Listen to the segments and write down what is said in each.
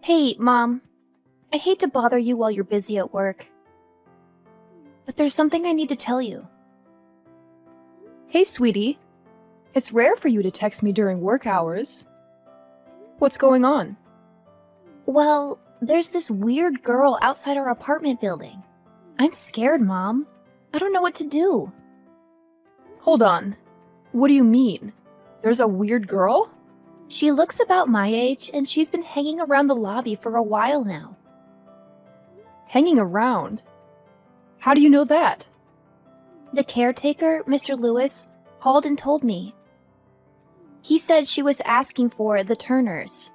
Hey, Mom. I hate to bother you while you're busy at work, but there's something I need to tell you. Hey, sweetie. It's rare for you to text me during work hours. What's going on? Well, there's this weird girl outside our apartment building. I'm scared, Mom. I don't know what to do. Hold on. What do you mean? There's a weird girl? She looks about my age, and she's been hanging around the lobby for a while now. Hanging around? How do you know that? The caretaker, Mr. Lewis, called and told me. He said she was asking for the Turners.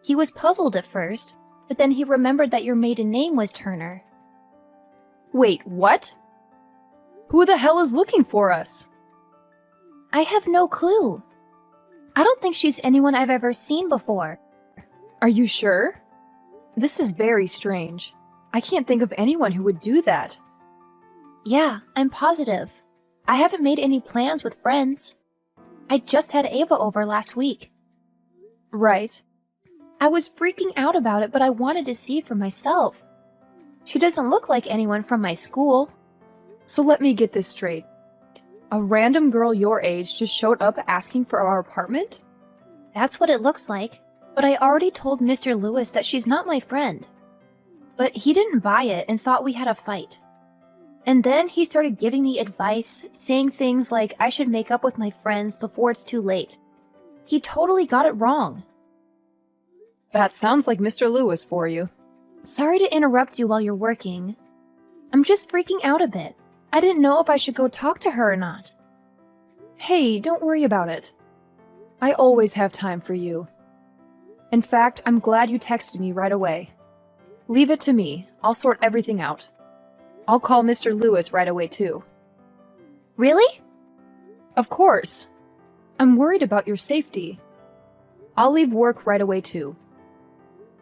He was puzzled at first, but then he remembered that your maiden name was Turner. Wait, what? Who the hell is looking for us? I have no clue. I don't think she's anyone I've ever seen before. Are you sure? This is very strange. I can't think of anyone who would do that. Yeah, I'm positive. I haven't made any plans with friends. I just had Ava over last week. Right. I was freaking out about it, but I wanted to see for myself. She doesn't look like anyone from my school. So let me get this straight. A random girl your age just showed up asking for our apartment? That's what it looks like, but I already told Mr. Lewis that she's not my friend. But he didn't buy it and thought we had a fight. And then he started giving me advice, saying things like I should make up with my friends before it's too late. He totally got it wrong. That sounds like Mr. Lewis for you. Sorry to interrupt you while you're working. I'm just freaking out a bit. I didn't know if I should go talk to her or not. Hey, don't worry about it. I always have time for you. In fact, I'm glad you texted me right away. Leave it to me. I'll sort everything out. I'll call Mr. Lewis right away, too. Really? Of course. I'm worried about your safety. I'll leave work right away, too.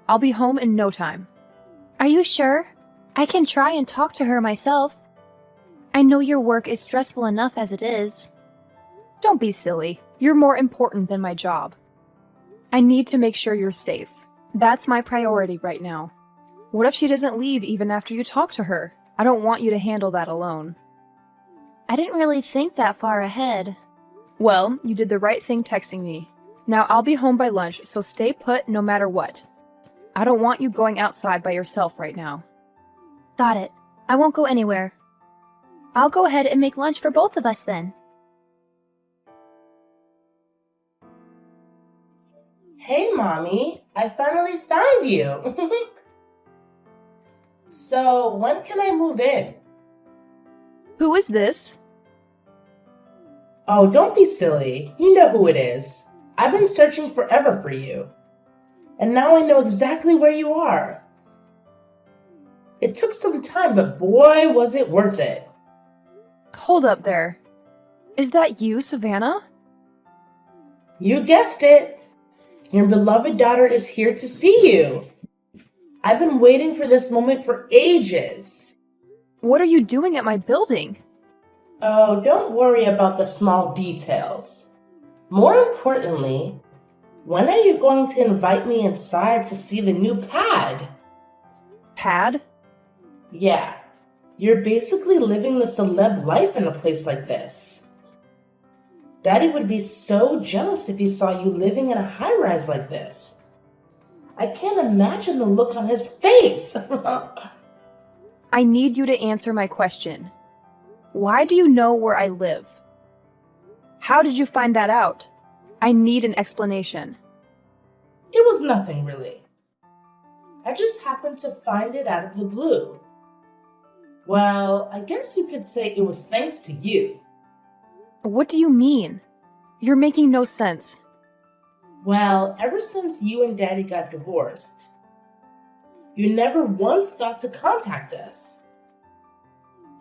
I'll be home in no time. Are you sure? I can try and talk to her myself. I know your work is stressful enough as it is. Don't be silly. You're more important than my job. I need to make sure you're safe. That's my priority right now. What if she doesn't leave even after you talk to her? I don't want you to handle that alone. I didn't really think that far ahead. Well, you did the right thing texting me. Now I'll be home by lunch, so stay put no matter what. I don't want you going outside by yourself right now. Got it. I won't go anywhere. I'll go ahead and make lunch for both of us then. Hey, Mommy, I finally found you. So, when can I move in? Who is this? Oh, don't be silly. You know who it is. I've been searching forever for you. And now I know exactly where you are. It took some time, but boy, was it worth it. Hold up there. Is that you, Savannah? You guessed it. Your beloved daughter is here to see you. I've been waiting for this moment for ages. What are you doing at my building? Oh, don't worry about the small details. More importantly, when are you going to invite me inside to see the new pad? Pad? Yeah, you're basically living the celeb life in a place like this. Daddy would be so jealous if he saw you living in a high-rise like this. I can't imagine the look on his face. I need you to answer my question. Why do you know where I live? How did you find that out? I need an explanation. It was nothing, really. I just happened to find it out of the blue. Well, I guess you could say it was thanks to you. What do you mean? You're making no sense. Well, ever since you and Daddy got divorced, you never once thought to contact us.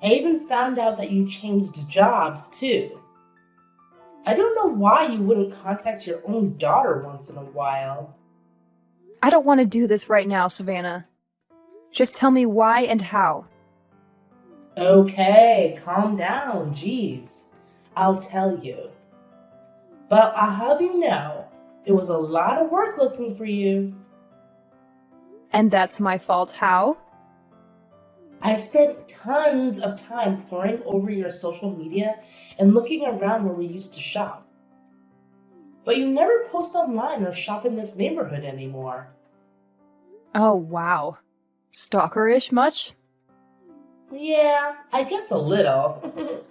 I even found out that you changed jobs, too. I don't know why you wouldn't contact your own daughter once in a while. I don't want to do this right now, Savannah. Just tell me why and how. Okay, calm down, jeez. I'll tell you. But I'll have you know, it was a lot of work looking for you. And that's my fault, how? I spent tons of time poring over your social media and looking around where we used to shop. But you never post online or shop in this neighborhood anymore. Oh, wow. Stalkerish much? Yeah, I guess a little.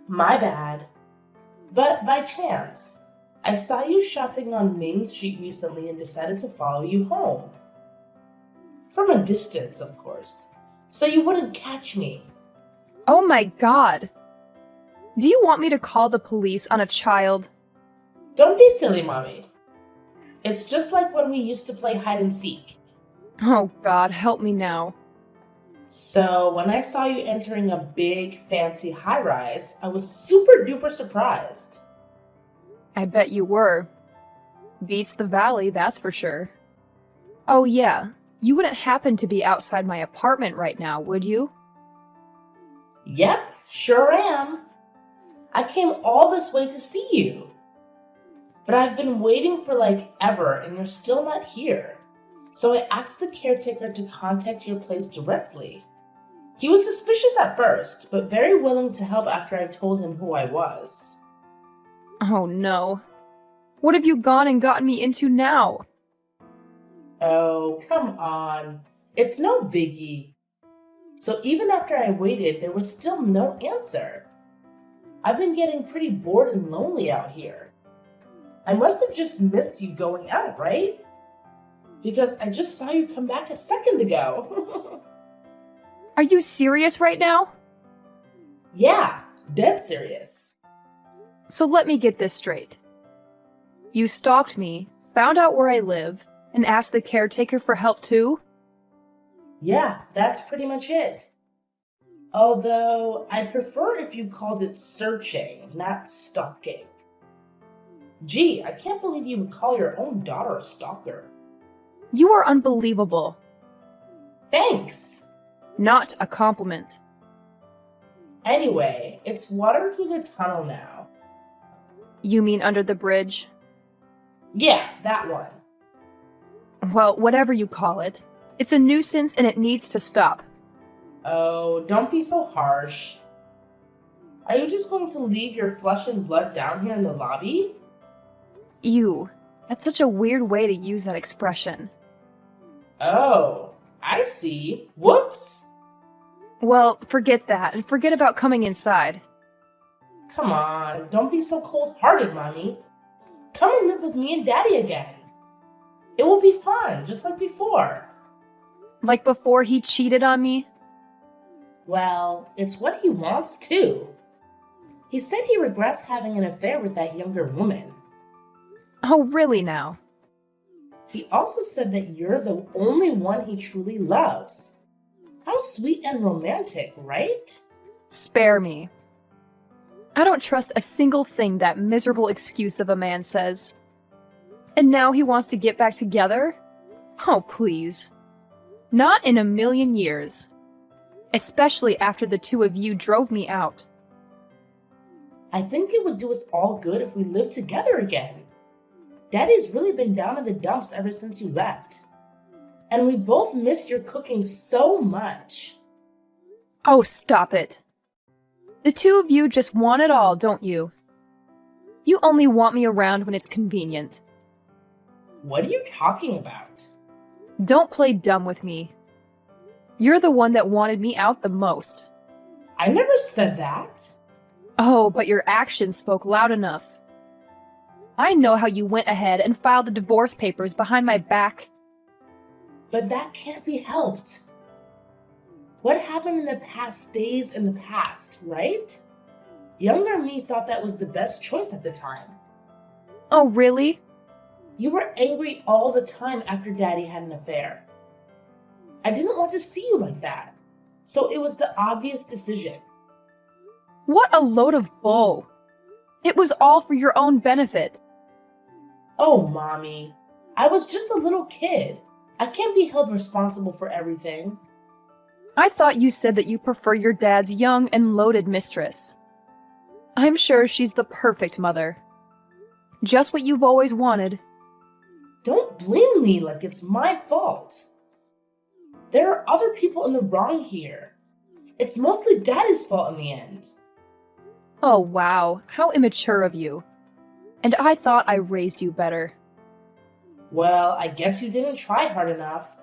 My bad. But by chance, I saw you shopping on Main Street recently and decided to follow you home. From a distance, of course, so you wouldn't catch me. Oh my god! Do you want me to call the police on a child? Don't be silly, Mommy. It's just like when we used to play hide and seek. Oh god, help me now. So when I saw you entering a big, fancy high-rise, I was super duper surprised. I bet you were. Beats the valley, that's for sure. Oh yeah, you wouldn't happen to be outside my apartment right now, would you? Yep, sure am. I came all this way to see you. But I've been waiting for like ever and you're still not here. So I asked the caretaker to contact your place directly. He was suspicious at first, but very willing to help after I told him who I was. Oh no. What have you gone and gotten me into now? Oh, come on. It's no biggie. So even after I waited, there was still no answer. I've been getting pretty bored and lonely out here. I must have just missed you going out, right? Because I just saw you come back a second ago. Are you serious right now? Yeah, dead serious. So let me get this straight. You stalked me, found out where I live, and asked the caretaker for help too? Yeah, that's pretty much it. Although, I'd prefer if you called it searching, not stalking. Gee, I can't believe you would call your own daughter a stalker. You are unbelievable. Thanks! Not a compliment. Anyway, it's water through the tunnel now. You mean under the bridge? Yeah, that one. Well, whatever you call it. It's a nuisance and it needs to stop. Oh, don't be so harsh. Are you just going to leave your flesh and blood down here in the lobby? Ew. That's such a weird way to use that expression. Oh, I see. Whoops! Well, forget that, and forget about coming inside. Come on, don't be so cold-hearted, Mommy. Come and live with me and Daddy again. It will be fun, just like before. Like before he cheated on me? Well, it's what he wants, too. He said he regrets having an affair with that younger woman. Oh, really now? He also said that you're the only one he truly loves. How sweet and romantic, right? Spare me. I don't trust a single thing that miserable excuse of a man says. And now he wants to get back together? Oh, please. Not in a million years. Especially after the two of you drove me out. I think it would do us all good if we lived together again. Daddy's really been down in the dumps ever since you left. And we both miss your cooking so much. Oh, stop it. The two of you just want it all, don't you? You only want me around when it's convenient. What are you talking about? Don't play dumb with me. You're the one that wanted me out the most. I never said that. Oh, but your actions spoke loud enough. I know how you went ahead and filed the divorce papers behind my back. But that can't be helped. What happened in the past stays in the past, right? Younger me thought that was the best choice at the time. Oh, really? You were angry all the time after Daddy had an affair. I didn't want to see you like that, so it was the obvious decision. What a load of bull. It was all for your own benefit. Oh, Mommy, I was just a little kid. I can't be held responsible for everything. I thought you said that you prefer your dad's young and loaded mistress. I'm sure she's the perfect mother. Just what you've always wanted. Don't blame me like it's my fault. There are other people in the wrong here. It's mostly Daddy's fault in the end. Oh, wow. How immature of you. And I thought I raised you better. Well, I guess you didn't try hard enough.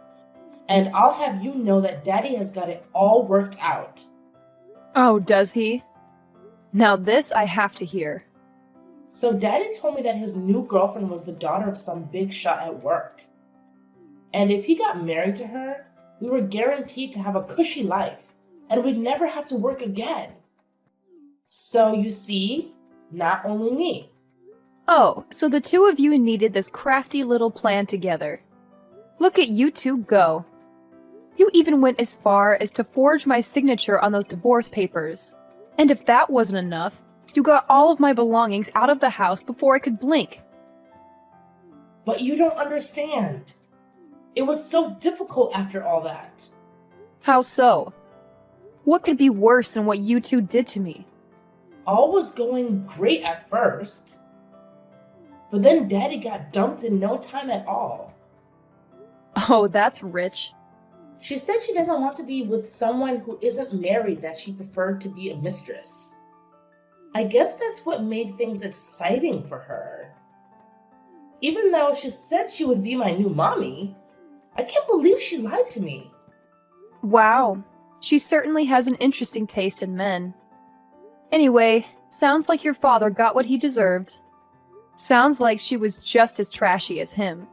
And I'll have you know that Daddy has got it all worked out. Oh, does he? Now this I have to hear. So Daddy told me that his new girlfriend was the daughter of some big shot at work. And if he got married to her, we were guaranteed to have a cushy life, and we'd never have to work again. So you see, not only me. Oh, so the two of you needed this crafty little plan together. Look at you two go. You even went as far as to forge my signature on those divorce papers. And if that wasn't enough, you got all of my belongings out of the house before I could blink. But you don't understand. It was so difficult after all that. How so? What could be worse than what you two did to me? All was going great at first. But then Daddy got dumped in no time at all. Oh, that's rich. She said she doesn't want to be with someone who isn't married, that she preferred to be a mistress. I guess that's what made things exciting for her. Even though she said she would be my new mommy, I can't believe she lied to me. Wow, she certainly has an interesting taste in men. Anyway, sounds like your father got what he deserved. Sounds like she was just as trashy as him.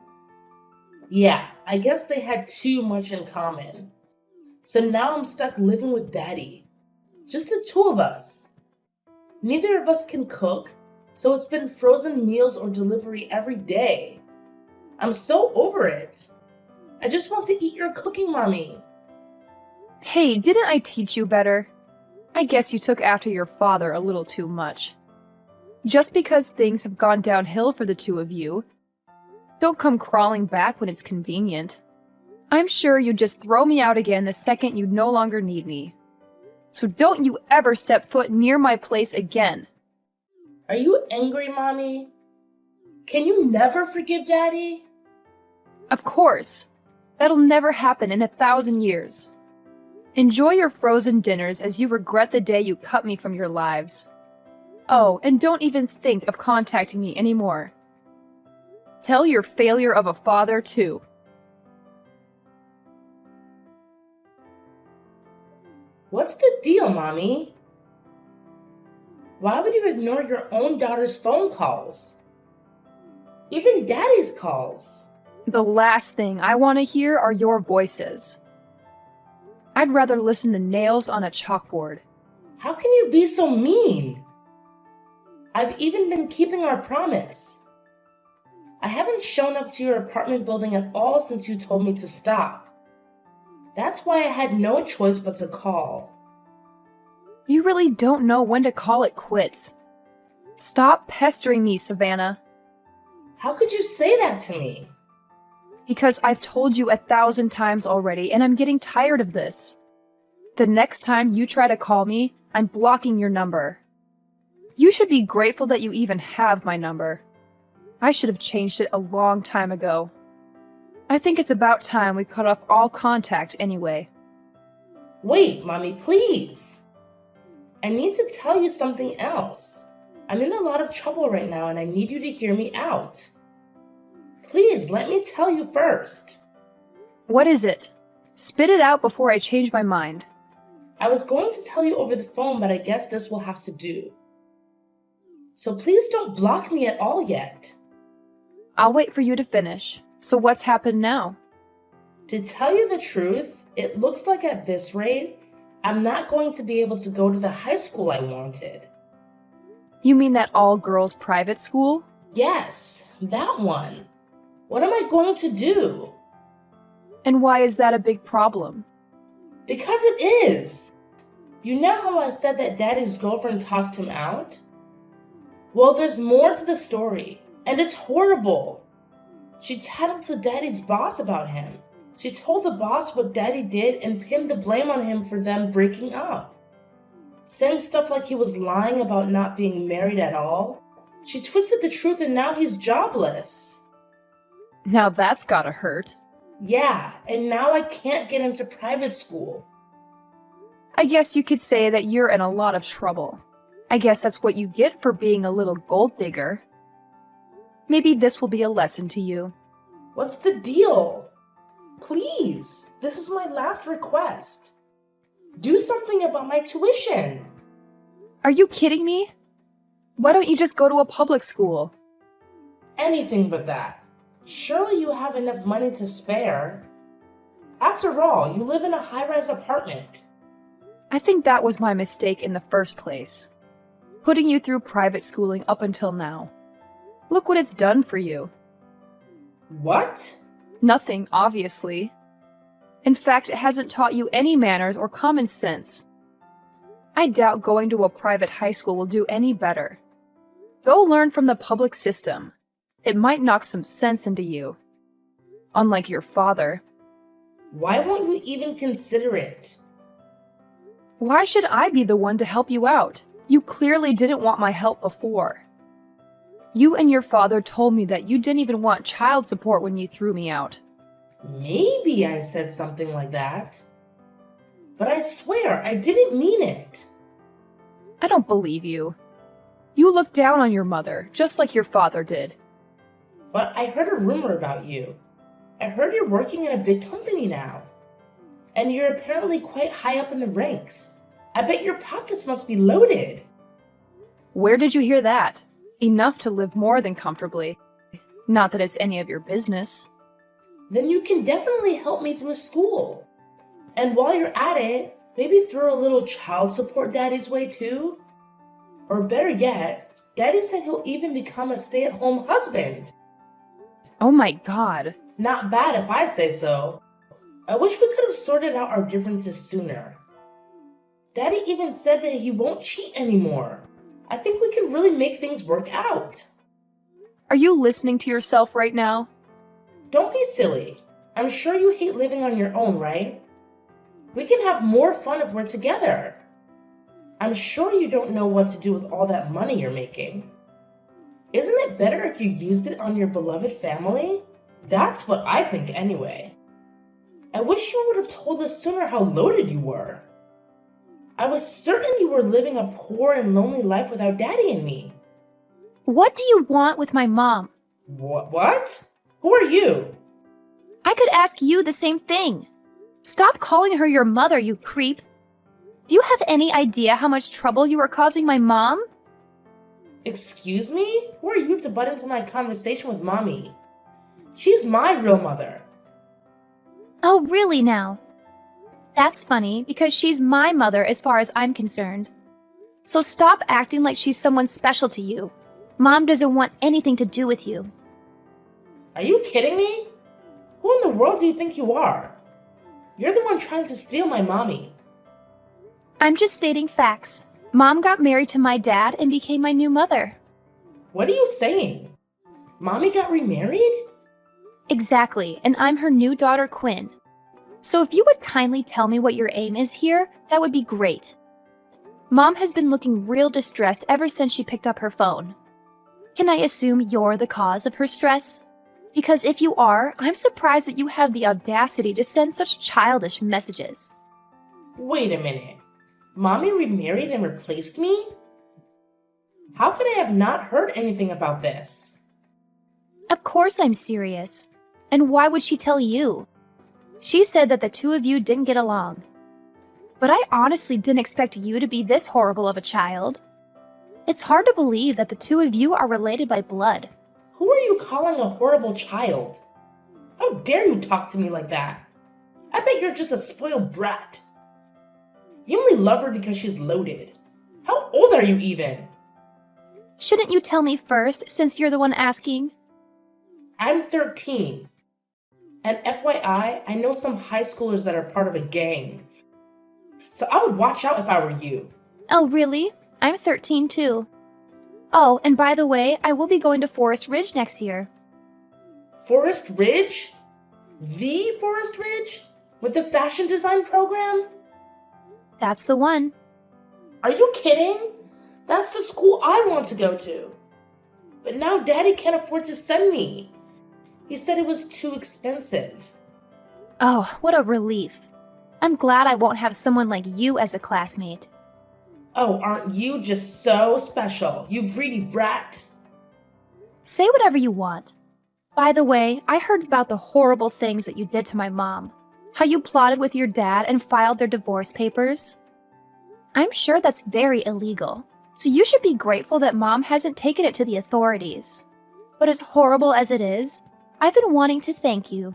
Yeah, I guess they had too much in common. So now I'm stuck living with Daddy. Just the two of us. Neither of us can cook, so it's been frozen meals or delivery every day. I'm so over it. I just want to eat your cooking, Mommy. Hey, didn't I teach you better? I guess you took after your father a little too much. Just because things have gone downhill for the two of you, don't come crawling back when it's convenient. I'm sure you'd just throw me out again the second you no longer need me. So don't you ever step foot near my place again. Are you angry, Mommy? Can you never forgive Daddy? Of course. That'll never happen in 1,000 years. Enjoy your frozen dinners as you regret the day you cut me from your lives. Oh, and don't even think of contacting me anymore. Tell your failure of a father, too. What's the deal, Mommy? Why would you ignore your own daughter's phone calls? Even Daddy's calls. The last thing I want to hear are your voices. I'd rather listen to nails on a chalkboard. How can you be so mean? I've even been keeping our promise. I haven't shown up to your apartment building at all since you told me to stop. That's why I had no choice but to call. You really don't know when to call it quits. Stop pestering me, Savannah. How could you say that to me? Because I've told you 1,000 times already, and I'm getting tired of this. The next time you try to call me, I'm blocking your number. You should be grateful that you even have my number. I should have changed it a long time ago. I think it's about time we cut off all contact anyway. Wait, Mommy, please. I need to tell you something else. I'm in a lot of trouble right now and I need you to hear me out. Please, let me tell you first. What is it? Spit it out before I change my mind. I was going to tell you over the phone, but I guess this will have to do. So please don't block me at all yet. I'll wait for you to finish. So what's happened now? To tell you the truth, it looks like at this rate, I'm not going to be able to go to the high school I wanted. You mean that all-girls private school? Yes, that one. What am I going to do? And why is that a big problem? Because it is. You know how I said that Daddy's girlfriend tossed him out? Well, there's more to the story, and it's horrible. She tattled to Daddy's boss about him. She told the boss what Daddy did and pinned the blame on him for them breaking up. Saying stuff like he was lying about not being married at all. She twisted the truth and now he's jobless. Now that's gotta hurt. Yeah, and now I can't get into private school. I guess you could say that you're in a lot of trouble. I guess that's what you get for being a little gold digger. Maybe this will be a lesson to you. What's the deal? Please, this is my last request. Do something about my tuition. Are you kidding me? Why don't you just go to a public school? Anything but that. Surely you have enough money to spare. After all, you live in a high-rise apartment. I think that was my mistake in the first place. Putting you through private schooling up until now. Look what it's done for you. What? Nothing, obviously. In fact, it hasn't taught you any manners or common sense. I doubt going to a private high school will do any better. Go learn from the public system. It might knock some sense into you. Unlike your father. Why won't you even consider it? Why should I be the one to help you out? You clearly didn't want my help before. You and your father told me that you didn't even want child support when you threw me out. Maybe I said something like that. But I swear I didn't mean it. I don't believe you. You look down on your mother, just like your father did. But I heard a rumor about you. I heard you're working in a big company now. And you're apparently quite high up in the ranks. I bet your pockets must be loaded. Where did you hear that? Enough to live more than comfortably. Not that it's any of your business. Then you can definitely help me through school. And while you're at it, maybe throw a little child support Daddy's way too. Or better yet, Daddy said he'll even become a stay-at-home husband. Oh my god. Not bad if I say so. I wish we could have sorted out our differences sooner. Daddy even said that he won't cheat anymore. I think we can really make things work out. Are you listening to yourself right now? Don't be silly. I'm sure you hate living on your own, right? We can have more fun if we're together. I'm sure you don't know what to do with all that money you're making. Isn't it better if you used it on your beloved family? That's what I think anyway. I wish you would have told us sooner how loaded you were. I was certain you were living a poor and lonely life without Daddy and me. What do you want with my mom? What? Who are you? I could ask you the same thing. Stop calling her your mother, you creep. Do you have any idea how much trouble you are causing my mom? Excuse me? Who are you to butt into my conversation with Mommy? She's my real mother. Oh, really now? That's funny, because she's my mother as far as I'm concerned. So stop acting like she's someone special to you. Mom doesn't want anything to do with you. Are you kidding me? Who in the world do you think you are? You're the one trying to steal my mommy. I'm just stating facts. Mom got married to my dad and became my new mother. What are you saying? Mommy got remarried? Exactly, and I'm her new daughter, Quinn. So if you would kindly tell me what your aim is here, that would be great. Mom has been looking real distressed ever since she picked up her phone. Can I assume you're the cause of her stress? Because if you are, I'm surprised that you have the audacity to send such childish messages. Wait a minute. Mommy remarried and replaced me? How could I have not heard anything about this? Of course I'm serious. And why would she tell you? She said that the two of you didn't get along. But I honestly didn't expect you to be this horrible of a child. It's hard to believe that the two of you are related by blood. Who are you calling a horrible child? How dare you talk to me like that? I bet you're just a spoiled brat. You only love her because she's loaded. How old are you even? Shouldn't you tell me first, since you're the one asking? I'm 13. And FYI, I know some high schoolers that are part of a gang. So I would watch out if I were you. Oh, really? I'm 13 too. Oh, and by the way, I will be going to Forest Ridge next year. Forest Ridge? The Forest Ridge? With the fashion design program? That's the one. Are you kidding? That's the school I want to go to. But now Daddy can't afford to send me. He said it was too expensive. Oh, what a relief. I'm glad I won't have someone like you as a classmate. Oh, aren't you just so special, you greedy brat? Say whatever you want. By the way, I heard about the horrible things that you did to my mom. How you plotted with your dad and filed their divorce papers. I'm sure that's very illegal, so you should be grateful that Mom hasn't taken it to the authorities. But as horrible as it is, I've been wanting to thank you.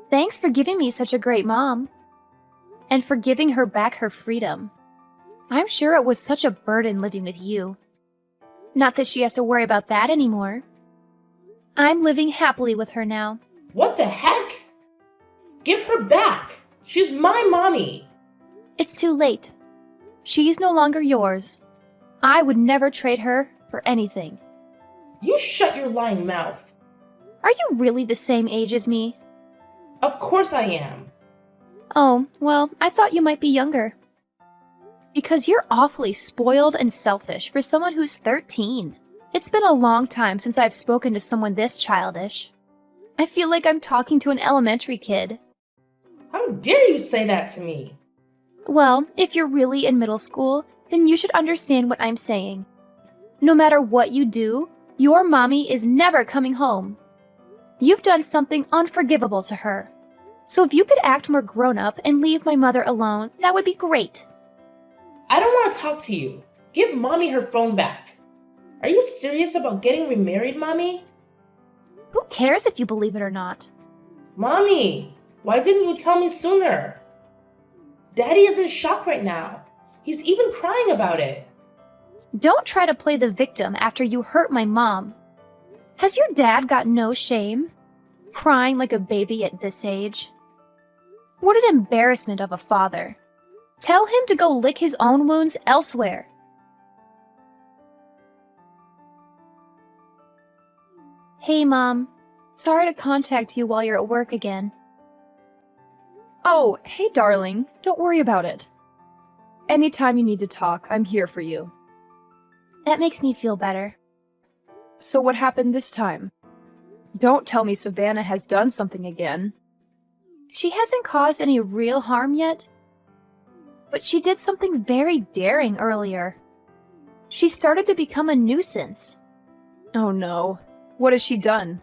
Thanks for giving me such a great mom. And for giving her back her freedom. I'm sure it was such a burden living with you. Not that she has to worry about that anymore. I'm living happily with her now. What the heck? Give her back! She's my mommy! It's too late. She's no longer yours. I would never trade her for anything. You shut your lying mouth. Are you really the same age as me? Of course I am. Oh, well, I thought you might be younger. Because you're awfully spoiled and selfish for someone who's 13. It's been a long time since I've spoken to someone this childish. I feel like I'm talking to an elementary kid. How dare you say that to me? Well, if you're really in middle school, then you should understand what I'm saying. No matter what you do, your mommy is never coming home. You've done something unforgivable to her. So if you could act more grown up and leave my mother alone, that would be great. I don't want to talk to you. Give mommy her phone back. Are you serious about getting remarried, mommy? Who cares if you believe it or not? Mommy, why didn't you tell me sooner? Daddy is in shock right now. He's even crying about it. Don't try to play the victim after you hurt my mom. Has your dad got no shame? Crying like a baby at this age? What an embarrassment of a father. Tell him to go lick his own wounds elsewhere. Hey, Mom. Sorry to contact you while you're at work again. Oh, hey, darling. Don't worry about it. Anytime you need to talk, I'm here for you. That makes me feel better. So what happened this time? Don't tell me Savannah has done something again. She hasn't caused any real harm yet, but she did something very daring earlier. She started to become a nuisance. Oh no. What has she done?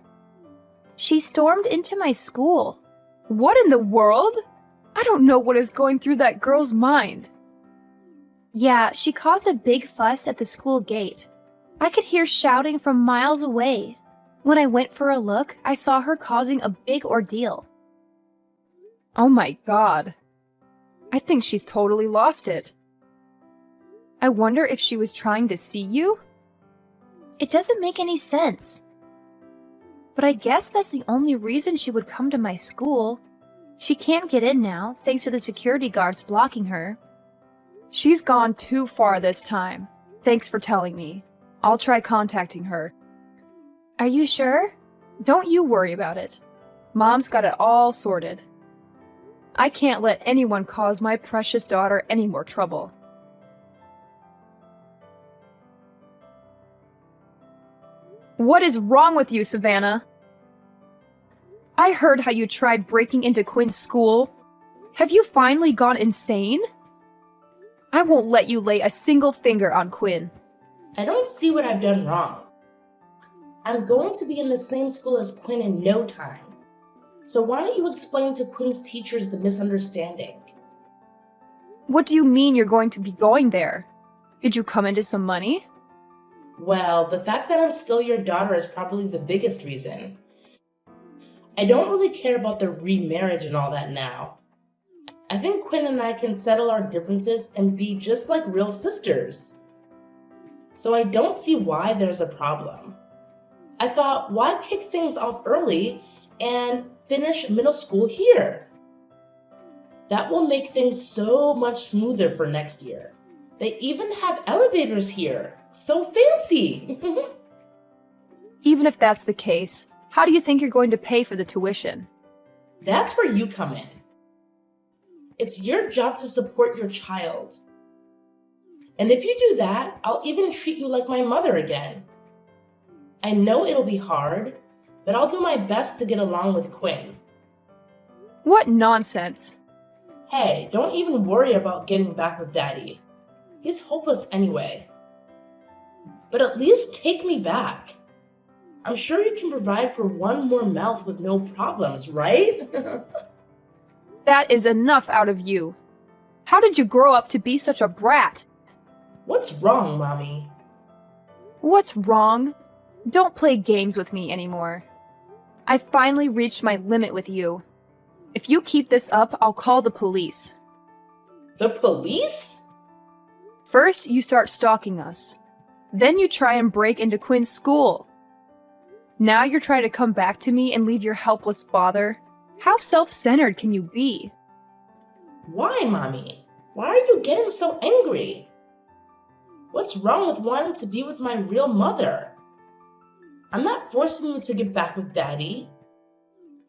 She stormed into my school. What in the world? I don't know what is going through that girl's mind. Yeah, she caused a big fuss at the school gate. I could hear shouting from miles away. When I went for a look, I saw her causing a big ordeal. Oh my god. I think she's totally lost it. I wonder if she was trying to see you? It doesn't make any sense. But I guess that's the only reason she would come to my school. She can't get in now, thanks to the security guards blocking her. She's gone too far this time. Thanks for telling me. I'll try contacting her. Are you sure? Don't you worry about it. Mom's got it all sorted. I can't let anyone cause my precious daughter any more trouble. What is wrong with you, Savannah? I heard how you tried breaking into Quinn's school. Have you finally gone insane? I won't let you lay a single finger on Quinn. I don't see what I've done wrong. I'm going to be in the same school as Quinn in no time. So why don't you explain to Quinn's teachers the misunderstanding? What do you mean you're going to be going there? Did you come into some money? Well, the fact that I'm still your daughter is probably the biggest reason. I don't really care about the remarriage and all that now. I think Quinn and I can settle our differences and be just like real sisters. So I don't see why there's a problem. I thought, why kick things off early and finish middle school here? That will make things so much smoother for next year. They even have elevators here. So fancy! Even if that's the case, how do you think you're going to pay for the tuition? That's where you come in. It's your job to support your child. And if you do that, I'll even treat you like my mother again. I know it'll be hard, but I'll do my best to get along with Quinn. What nonsense! Hey, don't even worry about getting back with Daddy. He's hopeless anyway. But at least take me back. I'm sure you can provide for one more mouth with no problems, right? That is enough out of you. How did you grow up to be such a brat? What's wrong, Mommy? What's wrong? Don't play games with me anymore. I finally reached my limit with you. If you keep this up, I'll call the police. The police? First, you start stalking us. Then you try and break into Quinn's school. Now you're trying to come back to me and leave your helpless father? How self-centered can you be? Why, Mommy? Why are you getting so angry? What's wrong with wanting to be with my real mother? I'm not forcing you to get back with Daddy.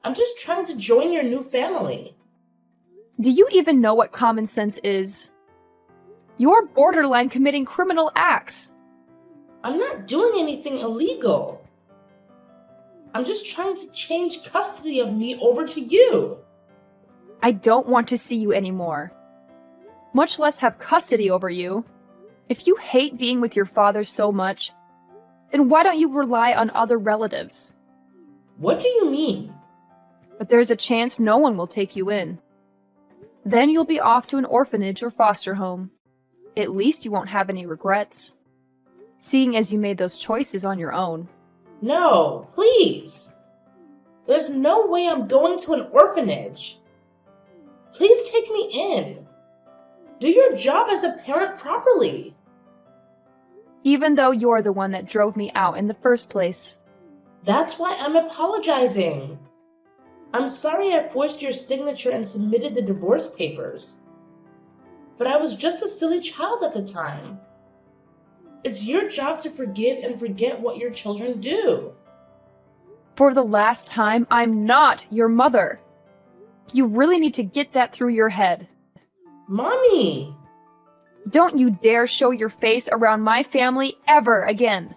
I'm just trying to join your new family. Do you even know what common sense is? You're borderline committing criminal acts. I'm not doing anything illegal. I'm just trying to change custody of me over to you. I don't want to see you anymore. Much less have custody over you. If you hate being with your father so much, then why don't you rely on other relatives? What do you mean? But there's a chance no one will take you in. Then you'll be off to an orphanage or foster home. At least you won't have any regrets, seeing as you made those choices on your own. No, please. There's no way I'm going to an orphanage. Please take me in. Do your job as a parent properly. Even though you're the one that drove me out in the first place. That's why I'm apologizing. I'm sorry I forced your signature and submitted the divorce papers. But I was just a silly child at the time. It's your job to forgive and forget what your children do. For the last time, I'm not your mother. You really need to get that through your head. Mommy! Don't you dare show your face around my family ever again.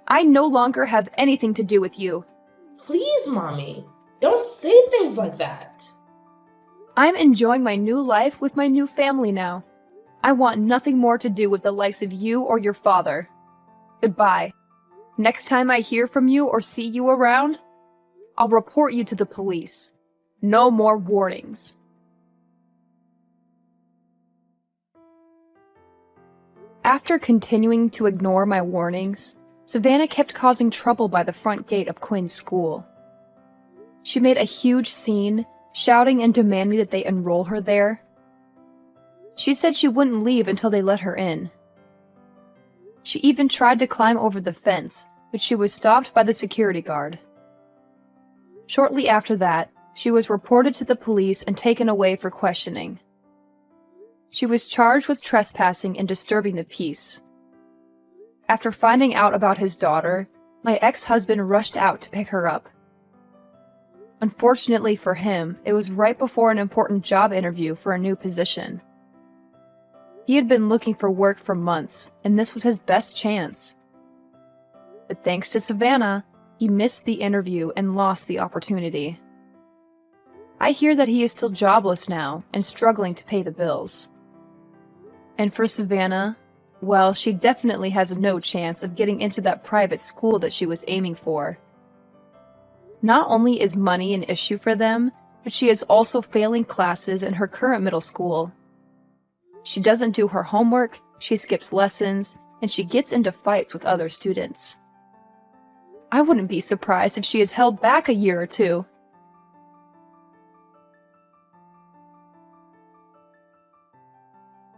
I no longer have anything to do with you. Please, Mommy. Don't say things like that. I'm enjoying my new life with my new family now. I want nothing more to do with the likes of you or your father. Goodbye. Next time I hear from you or see you around, I'll report you to the police. No more warnings. After continuing to ignore my warnings, Savannah kept causing trouble by the front gate of Quinn's school. She made a huge scene, shouting and demanding that they enroll her there. She said she wouldn't leave until they let her in. She even tried to climb over the fence, but she was stopped by the security guard. Shortly after that, she was reported to the police and taken away for questioning. She was charged with trespassing and disturbing the peace. After finding out about his daughter, my ex-husband rushed out to pick her up. Unfortunately for him, it was right before an important job interview for a new position. He had been looking for work for months, and this was his best chance. But thanks to Savannah, he missed the interview and lost the opportunity. I hear that he is still jobless now and struggling to pay the bills. And for Savannah, well, she definitely has no chance of getting into that private school that she was aiming for. Not only is money an issue for them, but she is also failing classes in her current middle school. She doesn't do her homework, she skips lessons, and she gets into fights with other students. I wouldn't be surprised if she is held back a year or two.